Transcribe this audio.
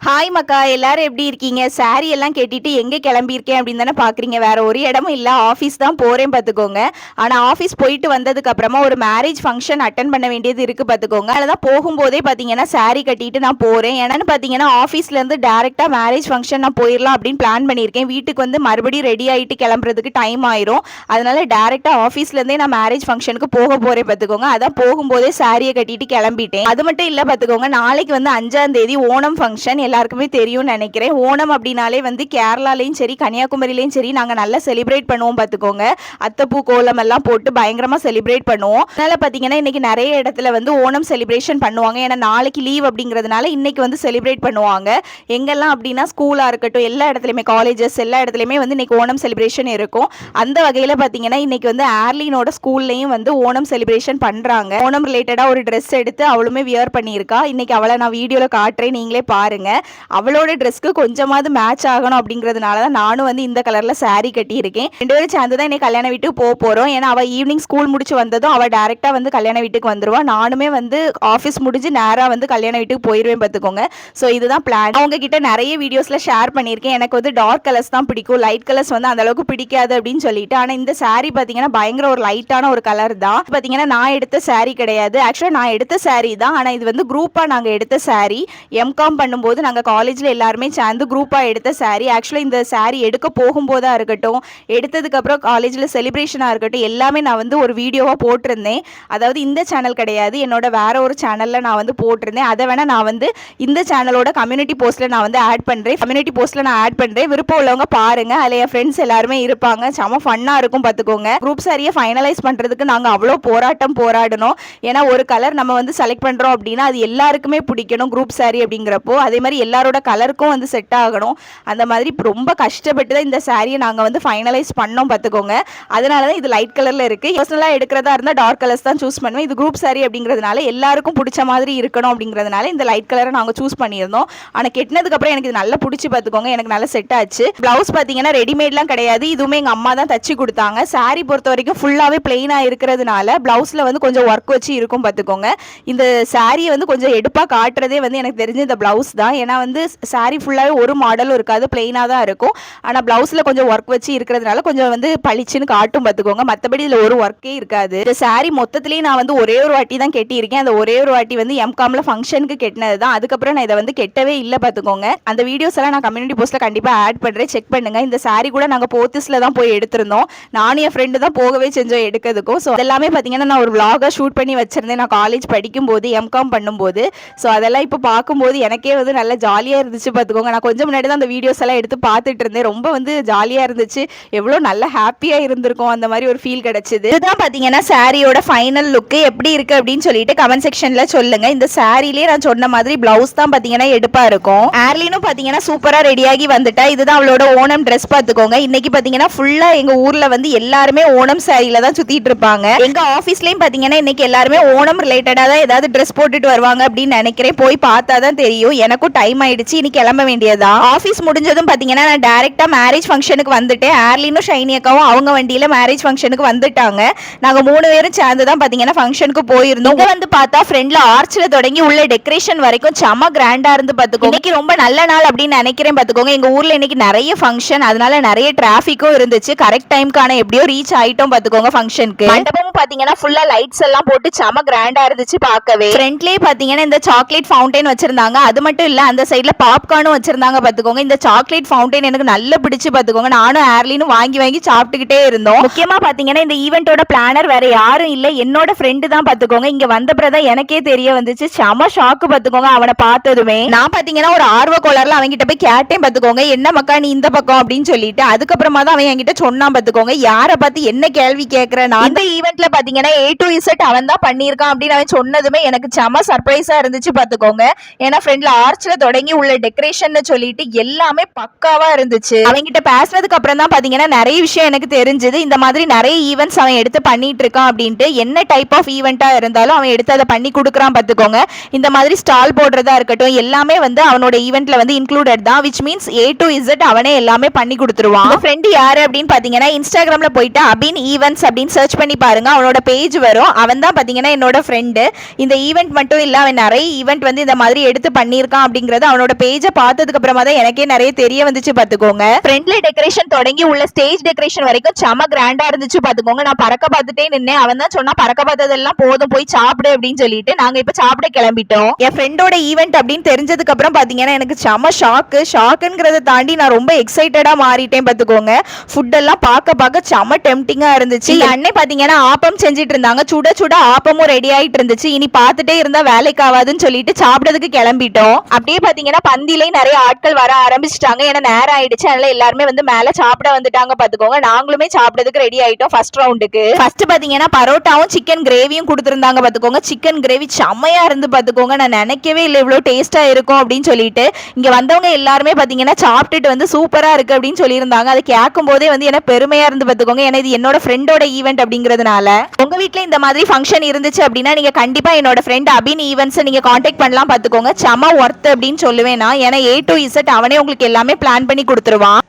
Hi மக்கா, எல்லாரும் எப்படி இருக்கீங்க? சாரி எல்லாம் கட்டிட்டு எங்கே கிளம்பியிருக்கேன் அப்படின்னு தானே பார்க்குறீங்க. வேற ஒரு இடமும் இல்லை, ஆஃபீஸ் தான் போகிறேன் பார்த்துக்கோங்க. ஆனால் ஆஃபீஸ் போயிட்டு வந்ததுக்கு அப்புறமா ஒரு மேரேஜ் ஃபங்க்ஷன் அட்டன் பண்ண வேண்டியது இருக்குது பார்த்துக்கோங்க. அதில் தான் போகும்போதே பார்த்தீங்கன்னா சாரி கட்டிட்டு நான் போகிறேன். என்னன்னு பார்த்தீங்கன்னா ஆஃபீஸ்லேருந்து டேரெக்டாக மேரேஜ் ஃபங்க்ஷன் நான் போயிடலாம் அப்படின்னு பிளான் பண்ணியிருக்கேன். வீட்டுக்கு வந்து மறுபடியும் ரெடி ஆகிட்டு கிளம்புறதுக்கு டைம் ஆயிரும். அதனால டேரெக்டாக ஆஃபீஸ்லேருந்தே நான் மேரேஜ் ஃபங்க்ஷனுக்கு போக போகிறேன் பார்த்துக்கோங்க. அதான் போகும்போதே சாரியை கட்டிட்டு கிளம்பிட்டேன். அது மட்டும் இல்லை பார்த்துக்கோங்க, நாளைக்கு வந்து 5ஆம் தேதி ஓணம் ஃபங்க்ஷன். எல்லாருக்குமே தெரியும்னு நினைக்கிறேன். ஓணம் அப்படின்னாலே வந்து கேரளாலையும் சரி கன்னியாகுமரியிலையும் சரி நாங்கள் நல்லா செலிப்ரேட் பண்ணுவோம் பார்த்துக்கோங்க. அத்தைப்பூ கோலம் எல்லாம் போட்டு பயங்கரமாக செலிப்ரேட் பண்ணுவோம். அதனால் பார்த்தீங்கன்னா இன்னைக்கு நிறைய இடத்துல வந்து ஓணம் செலிப்ரேஷன் பண்ணுவாங்க. ஏன்னா நாளைக்கு லீவ் அப்படிங்கிறதுனால இன்னைக்கு வந்து செலிப்ரேட் பண்ணுவாங்க. எங்கெல்லாம் அப்படின்னா ஸ்கூலாக இருக்கட்டும், எல்லா இடத்துலையுமே காலேஜஸ் எல்லா இடத்துலையுமே வந்து இன்னைக்கு ஓணம் செலிப்ரேஷன் இருக்கும். அந்த வகையில் பார்த்தீங்கன்னா இன்னைக்கு வந்து ஏர்லினோட ஸ்கூல்லையும் வந்து ஓணம் செலிப்ரேஷன் பண்ணுறாங்க. ஓணம் ரிலேட்டடாக ஒரு ட்ரெஸ் எடுத்து அவளுமே வியர் பண்ணியிருக்கா. இன்னைக்கு அவளை நான் வீடியோவில் காட்டுறேன், நீங்களே பாருங்க. அவளோட ட்ரெஸ்க்கு கொஞ்சமாவது மேட்ச் ஆகணும் அப்படிங்கிறதுனால தான் நானும் வந்து இந்த கலரில் சாரீ கட்டியிருக்கேன். 2 பேரும் சேர்ந்து தான் இன்னைக்கு கல்யாண வீட்டுக்கு போக போகிறோம். ஏன்னா அவள் ஈவினிங் ஸ்கூல் முடிச்சு வந்ததும் அவள் டேரெக்டாக வந்து கல்யாண வீட்டுக்கு வந்துடுவான். நானுமே வந்து ஆஃபீஸ் முடிஞ்சு நேராக வந்து கல்யாண வீட்டுக்கு போயிடுவேன் பார்த்துக்கோங்க. ஸோ இதுதான் பிளான். அவங்க கிட்ட நிறைய வீடியோஸில் ஷேர் பண்ணியிருக்கேன். எனக்கு வந்து டார்க் கலர்ஸ் தான் பிடிக்கும், லைட் கலர்ஸ் வந்து அந்த அளவுக்கு பிடிக்காது அப்படின்னு சொல்லிட்டு. ஆனால் இந்த சாரீ பார்த்தீங்கன்னா பயங்கர ஒரு லைட்டான ஒரு கலர் தான். பார்த்தீங்கன்னா நான் எடுத்த சாரீ கிடையாது, ஆக்சுவலாக நான் எடுத்த சாரீ தான். ஆனால் இது வந்து குரூப்பாக நாங்கள் எடுத்த சாரீ. எம்காம் பண்ணும்போது நாங்கள் காலேஜில் எல்லாருமே சேர்ந்து குரூப்பாக எடுத்த சாரீ. ஆக்சுவலாக இந்த சாரீ எடுக்க போகும்போதாக இருக்கட்டும், எடுத்ததுக்கப்புறம் காலேஜில் செலிப்ரேஷனாக இருக்கட்டும், எல்லாமே நான் வந்து ஒரு வீடியோவாக போட்டிருந்தேன். அதாவது இந்த சேனல் கிடையாது, என்னோட வேற ஒரு சேனலில் நான் வந்து போட்டிருந்தேன். அதை வேணால் நான் வந்து இந்த சேனலோட கம்யூனிட்டி போஸ்ட்டில் நான் வந்து ஆட் பண்ணுறேன். கம்யூனிட்டி போஸ்ட்டில் நான் ஆட் பண்ணுறேன், விருப்பம் உள்ளவங்க பாருங்கள். அதில் என் ஃப்ரெண்ட்ஸ் எல்லாருமே இருப்பாங்க, செம ஃபன்னாக இருக்கும் பார்த்துக்கோங்க. குரூப் சாரியை ஃபைனலைஸ் பண்ணுறதுக்கு நாங்கள் அவ்வளோ போராடணும். ஏன்னா ஒரு கலர் நம்ம வந்து செலக்ட் பண்ணுறோம் அப்படின்னா அது எல்லாருக்குமே பிடிக்கணும் குரூப் சாரி அப்படிங்கிறப்போ. அதே மாதிரி எல்லாரோட கலருக்கும் வந்து செட் ஆகணும். அந்த மாதிரி ரொம்ப கஷ்டப்பட்டு தான் இந்த சாரியை நாங்கள் வந்து ஃபைனலைஸ் பண்ணோம் பார்த்துக்கோங்க. அதனால தான் இது லைட் கலரில் இருக்குது. பர்சனலாக எடுக்கிறதா இருந்தால் டார்க் கலர்ஸ் தான் சூஸ் பண்ணுவேன். இது குரூப் சாரி அப்படிங்கிறதுனால எல்லாருக்கும் பிடிச்ச மாதிரி இருக்கணும் அப்படிங்கிறதுனால இந்த லைட் கலரை நாங்கள் சூஸ் பண்ணியிருந்தோம். ஆனால் கெட்டினதுக்கப்புறம் எனக்கு இது நல்லா பிடிச்சி பார்த்துக்கோங்க, எனக்கு நல்லா செட் ஆச்சு. ப்ளவுஸ் பார்த்தீங்கன்னா ரெடிமேட்லாம் கிடையாது, இதுவுமே எங்கள் அம்மா தான் தச்சு கொடுத்தாங்க. சாரி பொறுத்த வரைக்கும் ஃபுல்லாகவே பிளெயினாக இருக்கிறதுனால ப்ளவுஸில் வந்து கொஞ்சம் ஒர்க் வச்சு இருக்கும் பார்த்துக்கோங்க. இந்த சாரியை வந்து கொஞ்சம் எடுப்பாக காட்டுறதே வந்து எனக்கு தெரிஞ்ச இந்த ப்ளவுஸ் தான். ஏன்னா வந்து சாரி ஃபுல்லாகவே ஒரு மாடலும் இருக்காது, பிளெயினாக தான் இருக்கும். ஆனால் ப்ளவுஸில் கொஞ்சம் ஒர்க் வச்சு இருக்கிறதுனால கொஞ்சம் வந்து பளிச்சுன்னு காட்டும் பார்த்துக்கோங்க. மற்றபடி இதில் ஒரு ஒர்க்கே இருக்காது. இந்த சாரி மொத்தத்துலேயே நான் வந்து ஒரே ஒரு வாட்டி தான் கெட்டியிருக்கேன். அந்த ஒரே ஒரு வாட்டி வந்து எம்காமில் ஃபங்க்ஷனுக்கு கெட்டினது தான். அதுக்கப்புறம் நான் இதை வந்து கெட்டவே இல்லை பார்த்துக்கோங்க. அந்த வீடியோஸ் எல்லாம் நான் கம்யூனிட்டி போஸ்ட்டில் கண்டிப்பாக ஆட் பண்ணுறேன், செக் பண்ணுங்க. இந்த சாரி கூட நாங்கள் போத்திஸில் தான் போய் எடுத்திருந்தோம். நானும் என் ஃப்ரெண்டு தான் போகவே செஞ்சோம் எடுக்கிறதுக்கும். ஸோ அதெல்லாமே பார்த்தீங்கன்னா நான் ஒரு vlog ஷூட் பண்ணி வச்சிருந்தேன் நான் காலேஜ் படிக்கும்போது, எம்காம் பண்ணும்போது. ஸோ அதெல்லாம் இப்போ பார்க்கும்போது எனக்கே வந்து நல்லா ஜாலியாக இருந்துச்சு பார்த்துக்கோங்க. நான் கொஞ்சம் முன்னாடி தான் அந்த வீடியோஸ் எல்லாம் எடுத்து பார்த்துட்டு இருந்தேன். ரொம்ப வந்து ஜாலியாக இருந்துச்சு, எவ்வளோ நல்லா ஹாப்பியாக இருந்திருக்கும், அந்த மாதிரி ஒரு ஃபீல் கிடைச்சிது. இதுதான் பார்த்தீங்கன்னா சாரியோட ஃபைனல் லுக்கு எப்படி இருக்குது அப்படின்னு சொல்லிட்டு கமெண்ட் செக்ஷனில் சொல்லுங்க. இந்த சாரிலே நான் சொன்ன மாதிரி பிளவுஸ் தான் பார்த்தீங்கன்னா எடுப்பாக இருக்கும். ஏர்லினும் பார்த்தீங்கன்னா சூப்பராக ரெடியாகி வந்துட்டா. இதுதான் அவளோட ஓணம் ட்ரெஸ் பார்த்துக்கோங்க. இன்னைக்கு பார்த்தீங்கன்னா ஃபுல்லாக எங்கள் ஊரில் வந்து எல்லாருமே ஓணம் சாரியில தான் சுற்றிட்டு இருப்பாங்க. எங்கள் ஆஃபீஸ்லேயும் பார்த்தீங்கன்னா இன்னைக்கு எல்லாருமே ஓணம் ரிலேட்டடாக தான் ஏதாவது ட்ரெஸ் போட்டுட்டு வருவாங்க அப்படின்னு நினைக்கிறேன். போய் பார்த்தா தான் தெரியும். எனக்கும் டைம் ஆயிடுச்சு, இன்னைக்கு கிளம்ப வேண்டியதா. ஆஃபீஸ் முடிஞ்சதும் பார்த்தீங்கன்னா நான் டேரெக்டாக மேரேஜ் ஃபங்க்ஷனுக்கு வந்துட்டேன். ஏர்லினும் ஷைனி அக்காவும் அவங்க வண்டியில் மேரேஜ் ஃபங்க்ஷனுக்கு வந்துட்டாங்க. நாங்கள் 3 பேரும் சேர்ந்து தான் பார்த்தீங்கன்னா ஃபங்க்ஷனுக்கு போயிருந்தோம். இங்கே வந்து பார்த்தா ஃப்ரெண்டில் ஆர்ச்சில் தொடங்கி உள்ள டெக்கரேஷன் வரைக்கும் செம கிராண்டாக இருந்து பார்த்துக்கோங்க. இன்னைக்கு ரொம்ப நல்ல நாள் அப்படின்னு நினைக்கிறேன் பார்த்துக்கோங்க. எங்கள் ஊரில் இன்னைக்கு நிறைய ஃபங்க்ஷன், அதனால நிறைய டிராஃபிக்கும் இருந்துச்சு. கரெக்ட் டைம்க்கான எப்படியோ ரீச் ஆகிட்டோம் பார்த்துக்கோங்க ஃபங்க்ஷனுக்கு. மண்டபமும் பார்த்தீங்கன்னா ஃபுல்லாக லைட்ஸ் எல்லாம் போட்டு செம கிராண்டாக இருந்துச்சு பார்க்கவே. ஃப்ரண்ட்லேயே பார்த்தீங்கன்னா இந்த சாக்லேட் ஃபவுண்டைன் வச்சிருந்தாங்க. அது மட்டும் இல்லை அந்த சைடில் பாப்கார்னும் வச்சிருந்தாங்க பார்த்துக்கோங்க. இந்த சாக்லேட் ஃபவுண்டைன் எனக்கு நல்லா பிடிச்சு பார்த்துக்கோங்க. நானும் ஏர்லினும் வாங்கி சாப்பிட்டுக்கிட்டே இருந்தோம். முக்கியமா பார்த்தீங்கன்னா இந்த ஈவெண்டோட பிளானர் வேற யாரும் இல்லை, என்னோட ஃப்ரெண்டு தான் பார்த்துக்கோங்க. இங்க வந்த பிறகு எனக்கே தெரிய வந்துச்சு, செம ஷாக்கு பார்த்துக்கோங்க. அவனை பார்த்ததுமே நான் பார்த்தீங்கன்னா ஒரு ஆர்வ கோளாறுல அவன்கிட்ட போய் கேட்டேன் பார்த்துக்கோங்க, என்ன மக்கா நீ இந்த பக்கம் அப்படின்னு சொல்லிட்டு. அதுக்கப்புறமா தான் அவன் என்கிட்ட சொன்னான் பார்த்துக்கோங்க, யாரை பார்த்து என்ன கேள்வி கேட்கிறேன். அந்த ஈவெண்ட்ல பார்த்தீங்கன்னா A to Z அவன் தான் பண்ணியிருக்கான் அப்படின்னு அவன் சொன்னதுமே எனக்கு செம சர்ப்ரைஸா இருந்துச்சு பார்த்துக்கோங்க. ஏன்னா ஃப்ரெண்ட்ல ஆர்ச்ல தொடங்கி உள்ள டெக்கரேஷன் சொல்லிட்டு எல்லாமே பக்காவா இருந்துச்சு. அவங்கிட்ட பேசினதுக்கு அப்புறம் தான் பாத்தீங்கன்னா நிறைய விஷயம் எனக்கு தெரிஞ்சது. இந்த மாதிரி நிறைய ஈவெண்ட்ஸ் அவன் எடுத்து பண்ணிட்டு இருக்கான் அப்படின்ட்டு. என்ன டைப் ஆஃப் ஈவெண்டா இருந்தாலும் அவன் எடுத்து அதை பண்ணி கொடுக்குறான் பார்த்துக்கோங்க. இந்த மாதிரி ஸ்டால் போடுறதா இருக்கட்டும் எல்லாமே வந்து அவனோட ஈவெண்ட்ல வந்து இன்க்ளூடட் தான். Which means A to Z அவனே எல்லாமே பண்ணி கொடுத்துருவான். ஃப்ரெண்ட் யாரு அப்படின்னு பாத்தீங்கன்னா இன்ஸ்டாகிராம்ல போயிட்டு அபின் ஈவெண்ட்ஸ் அப்படின்னு சர்ச் பண்ணி பாருங்க, அவனோட பேஜ் வரும். அவன் தான் பாத்தீங்கன்னா என்னோட ஃப்ரெண்டு. இந்த ஈவெண்ட் மட்டும் இல்ல, அவன் நிறைய ஈவெண்ட் வந்து இந்த மாதிரி எடுத்து பண்ணியிருக்கான் அப்படிங்கிற அப்படிங்கறது அவனோட பேஜை பார்த்ததுக்கு அப்புறமா தான் எனக்கே நிறைய தெரிய வந்துச்சு பாத்துக்கோங்க. ஃப்ரெண்ட்லி டெக்கரேஷன் தொடங்கி உள்ள ஸ்டேஜ் டெக்கரேஷன் வரைக்கும் செம கிராண்டா இருந்துச்சு பாத்துக்கோங்க. நான் பறக்க பார்த்துட்டே நின்னேன். அவன் தான் சொன்னா பறக்க பார்த்ததெல்லாம் போதும் போய் சாப்பிடு அப்படின்னு சொல்லிட்டு நாங்க இப்ப சாப்பிட கிளம்பிட்டோம். என் ஃப்ரெண்டோட ஈவென்ட் அப்படின்னு தெரிஞ்சதுக்கு அப்புறம் பாத்தீங்கன்னா எனக்கு செம ஷாக்குங்கிறத தாண்டி நான் ரொம்ப எக்ஸைட்டடா மாறிட்டேன் பாத்துக்கோங்க. ஃபுட் எல்லாம் பார்க்க செம டெம்டிங்கா இருந்துச்சு. அன்னை பாத்தீங்கன்னா ஆப்பம் செஞ்சுட்டு இருந்தாங்க. சுட சுட ஆப்பமும் ரெடி ஆயிட்டு இருந்துச்சு. இனி பார்த்துட்டே இருந்தா வேலைக்கு ஆகாதுன்னு சொல்லிட்டு சாப்பிடறதுக்கு கிளம்பிட்டோம். அப்படியே பாத்தீங்கன்னா பந்திலே நிறைய ஆட்கள் வர ஆரம்பிச்சிட்டாங்க. ஏன்னா நேரம் ஆயிடுச்சு. அதனால எல்லாருமே வந்து மேல சாப்பிட வந்துட்டாங்க பாத்துக்கோங்க. நாங்களுமே சாப்பிடறதுக்கு ரெடி ஆயிட்டோம் ஃபர்ஸ்ட் ரவுண்டுக்கு. ஃபர்ஸ்ட் பாத்தீங்கன்னா பரோட்டாவும் சிக்கன் கிரேவியும் கொடுத்திருந்தாங்க பாத்துக்கோங்க. சிக்கன் கிரேவி செம்மையா இருந்து பாத்துக்கோங்க. நான் நினைக்கவே இல்லை இவ்வளவு டேஸ்டா இருக்கும் அப்படின்னு சொல்லிட்டு. இங்க வந்தவங்க எல்லாருமே பாத்தீங்கன்னா சாப்பிட்டுட்டு வந்து சூப்பரா இருக்கு அப்படின்னு சொல்லியிருந்தாங்க. அதை கேட்கும் போதே வந்து எனக்கு பெருமையா இருந்து பாத்துக்கோங்க. ஏன்னா இது என்னோட ஃப்ரெண்டோட ஈவென்ட் அப்படிங்கிறதுனால. உங்க வீட்ல இந்த மாதிரி ஃபங்க்ஷன் இருந்துச்சு அப்படின்னா நீங்க கண்டிப்பா என்னோட ஃப்ரெண்ட் அபின் ஈவென்ட்ஸ் நீங்க காண்டாக்ட் பண்ணலாம் பாத்துக்கோங்க. செம ஒர்த் அப்படின்னு சொல்லுவேன் நான். ஏன்னா A to Z அவனே உங்களுக்கு எல்லாமே பிளான் பண்ணி கொடுத்துருவான்.